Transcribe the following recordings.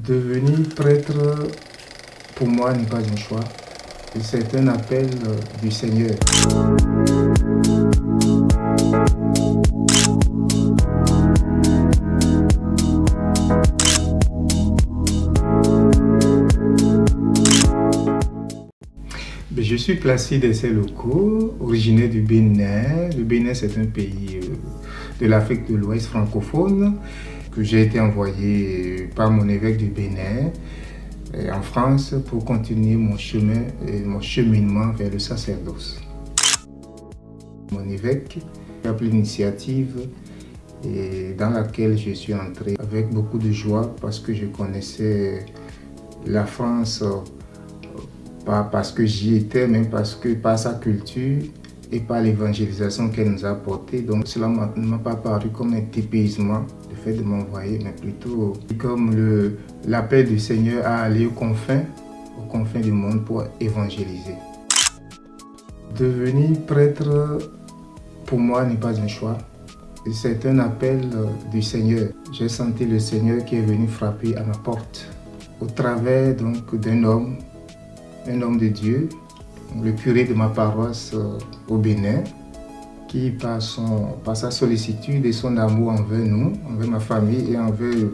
Devenir prêtre, pour moi, n'est pas un choix. C'est un appel du Seigneur. Je suis Placide Essay-Loko, originaire du Bénin. Le Bénin, c'est un pays de l'Afrique de l'Ouest francophone que j'ai été envoyé par mon évêque du Bénin en France pour continuer mon chemin et mon cheminement vers le sacerdoce. Mon évêque a pris l'initiative dans laquelle je suis entré avec beaucoup de joie parce que je connaissais la France. Pas parce que j'y étais, mais parce que par sa culture et par l'évangélisation qu'elle nous a apportée. Donc cela ne m'a pas paru comme un dépaysement, le fait de m'envoyer, mais plutôt comme l'appel du Seigneur à aller aux confins du monde pour évangéliser. Devenir prêtre, pour moi, n'est pas un choix. C'est un appel du Seigneur. J'ai senti le Seigneur qui est venu frapper à ma porte au travers donc d'un homme de Dieu, le curé de ma paroisse au Bénin, qui par sa sollicitude et son amour envers nous, envers ma famille et envers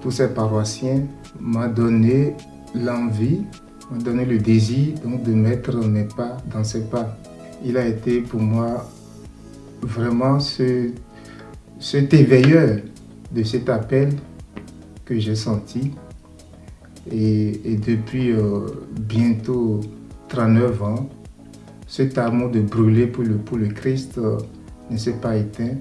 tous ses paroissiens, m'a donné l'envie, m'a donné le désir donc, de mettre mes pas dans ses pas. Il a été pour moi vraiment cet éveilleur de cet appel que j'ai senti. Et depuis bientôt 39 ans, cet amour de brûler pour le Christ ne s'est pas éteint.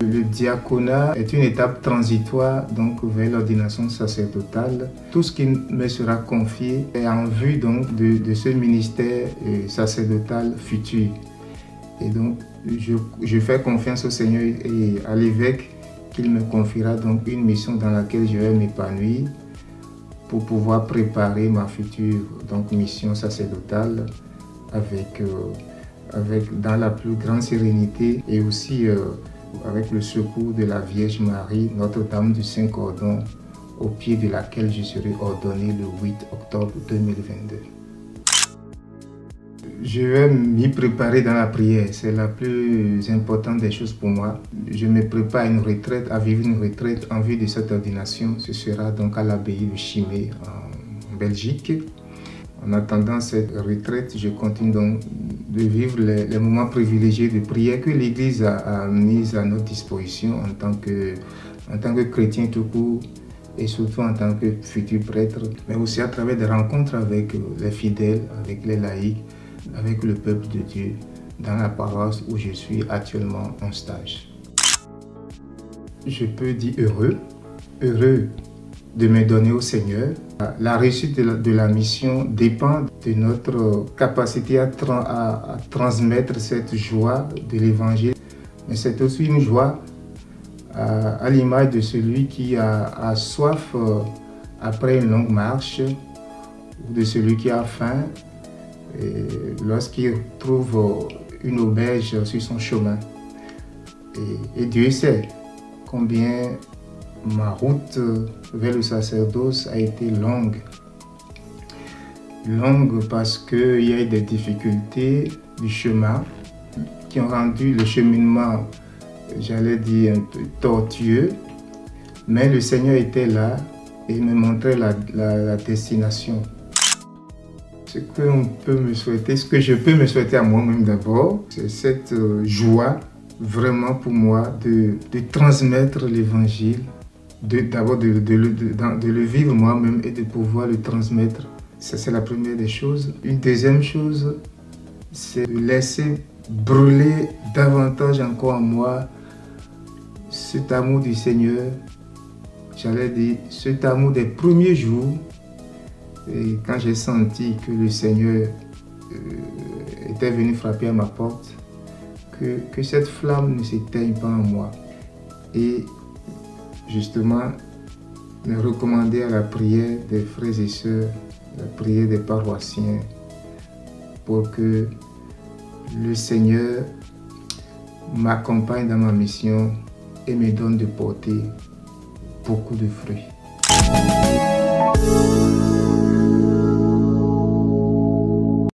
Le diaconat est une étape transitoire donc, vers l'ordination sacerdotale. Tout ce qui me sera confié est en vue donc, de ce ministère sacerdotal futur. Et donc, je fais confiance au Seigneur et à l'évêque qu'il me confiera donc une mission dans laquelle je vais m'épanouir pour pouvoir préparer ma future donc, mission sacerdotale dans la plus grande sérénité et aussi avec le secours de la Vierge Marie, Notre-Dame du Saint-Cordon, au pied de laquelle je serai ordonné le 8 octobre 2022. Je vais m'y préparer dans la prière, c'est la plus importante des choses pour moi. Je me prépare à vivre une retraite en vue de cette ordination. Ce sera donc à l'abbaye de Chimay en Belgique. En attendant cette retraite, je continue donc de vivre les moments privilégiés de prière que l'Église a mis à notre disposition en tant que chrétien tout court et surtout en tant que futur prêtre, mais aussi à travers des rencontres avec les fidèles, avec les laïcs, avec le peuple de Dieu dans la paroisse où je suis actuellement en stage. Je peux dire heureux de me donner au Seigneur. La réussite de la mission dépend de notre capacité à transmettre cette joie de l'Évangile. Mais c'est aussi une joie à l'image de celui qui a soif après une longue marche ou de celui qui a faim lorsqu'il trouve une auberge sur son chemin. Et Dieu sait combien ma route vers le sacerdoce a été longue. Longue parce qu'il y a eu des difficultés du chemin qui ont rendu le cheminement, j'allais dire, un peu tortueux. Mais le Seigneur était là et me montrait la destination. Ce que je peux me souhaiter à moi-même d'abord, c'est cette joie vraiment pour moi de transmettre l'Évangile, d'abord de le vivre moi-même et de pouvoir le transmettre. Ça, c'est la première des choses. Une deuxième chose, c'est de laisser brûler davantage encore en moi cet amour du Seigneur, j'allais dire cet amour des premiers jours. Et quand j'ai senti que le Seigneur était venu frapper à ma porte, que cette flamme ne s'éteigne pas en moi. Et justement, me recommander à la prière des frères et sœurs, la prière des paroissiens, pour que le Seigneur m'accompagne dans ma mission et me donne de porter beaucoup de fruits.